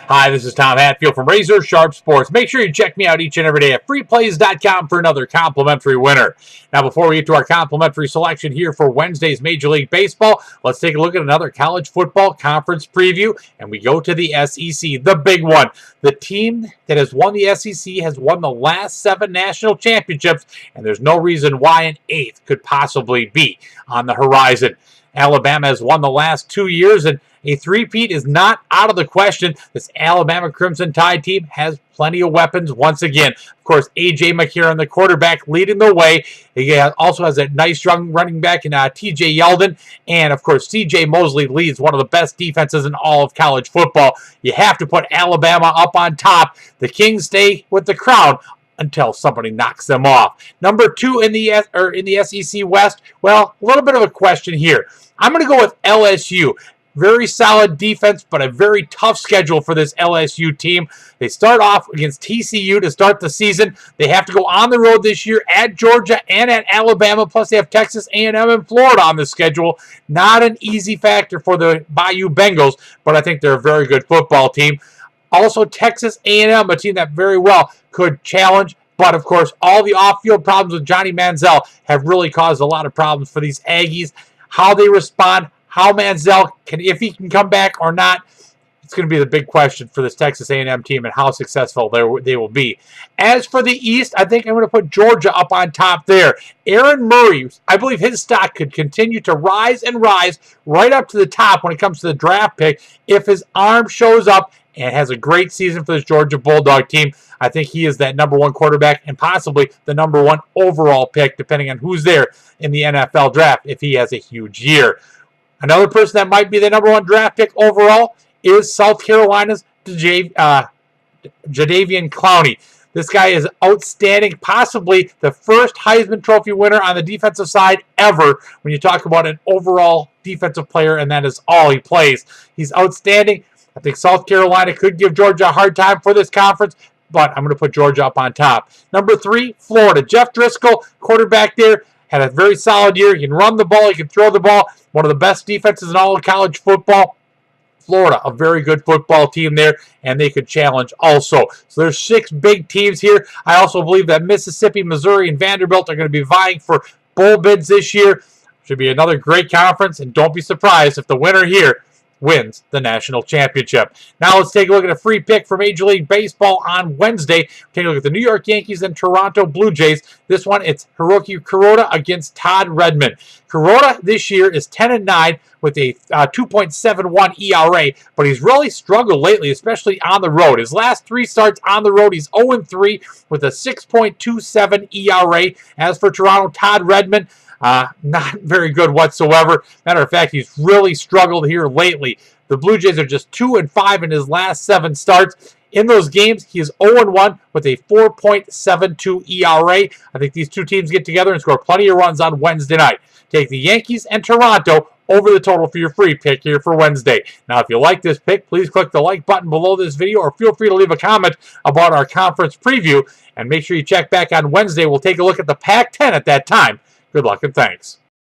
Hi, this is Tom Hatfield from Razor Sharp Sports. Make sure you check me out each and every day at freeplays.com for another complimentary winner. Now, before we get to our complimentary selection here for Wednesday's Major League Baseball, let's take a look at another college football conference preview, and we go to the SEC, the big one. The team that has won the SEC has won the last 7 national championships, and there's no reason why an 8th could possibly be on the horizon. Alabama has won the last 2 years, and a three-peat is not out of the question. This Alabama Crimson Tide team has plenty of weapons once again. Of course, A.J. McCarron, the quarterback, leading the way. He also has a nice young running back in T.J. Yeldon. And, of course, C.J. Mosley leads one of the best defenses in all of college football. You have to put Alabama up on top. The Kings stay with the crown until somebody knocks them off. Number 2 in the SEC West, well, a little bit of a question here. I'm going to go with LSU. Very solid defense, but a very tough schedule for this LSU team. They start off against TCU to start the season. They have to go on the road this year at Georgia and at Alabama, plus they have Texas A&M and Florida on the schedule. Not an easy factor for the Bayou Bengals, but I think they're a very good football team. Also, Texas A&M, a team that very well could challenge, but of course, all the off-field problems with Johnny Manziel have really caused a lot of problems for these Aggies. How they respond, how Manziel if he can come back or not, it's going to be the big question for this Texas A&M team and how successful they will be. As for the East, I think I'm going to put Georgia up on top there. Aaron Murray, I believe his stock could continue to rise and rise right up to the top when it comes to the draft pick if his arm shows up and has a great season for this Georgia Bulldog team. I think he is that number 1 quarterback and possibly the number 1 overall pick, depending on who's there in the NFL draft if he has a huge year. Another person that might be the number 1 draft pick overall is South Carolina's Jadeveon Clowney. This guy is outstanding, possibly the first Heisman Trophy winner on the defensive side ever when you talk about an overall defensive player, and that is all he plays. He's outstanding. I think South Carolina could give Georgia a hard time for this conference, but I'm going to put Georgia up on top. Number 3, Florida. Jeff Driscoll, quarterback there, had a very solid year. He can run the ball. He can throw the ball. One of the best defenses in all of college football. Florida, a very good football team there, and they could challenge also. So there's 6 big teams here. I also believe that Mississippi, Missouri, and Vanderbilt are going to be vying for bowl bids this year. Should be another great conference, and don't be surprised if the winner here wins the national championship. Now let's take a look at a free pick for Major League Baseball on Wednesday. Take a look at the New York Yankees and Toronto Blue Jays. This one, it's Hiroki Kuroda against Todd Redmond. Kuroda this year is 10-9 with a 2.71 ERA, but he's really struggled lately, especially on the road. His last 3 starts on the road, he's 0-3 with a 6.27 ERA. As for Toronto, Todd Redmond, not very good whatsoever. Matter of fact, he's really struggled here lately. The Blue Jays are just 2-5 in his last 7 starts. In those games, he is 0-1 with a 4.72 ERA. I think these 2 teams get together and score plenty of runs on Wednesday night. Take the Yankees and Toronto over the total for your free pick here for Wednesday. Now, if you like this pick, please click the like button below this video or feel free to leave a comment about our conference preview. And make sure you check back on Wednesday. We'll take a look at the Pac-10 at that time. Good luck and thanks.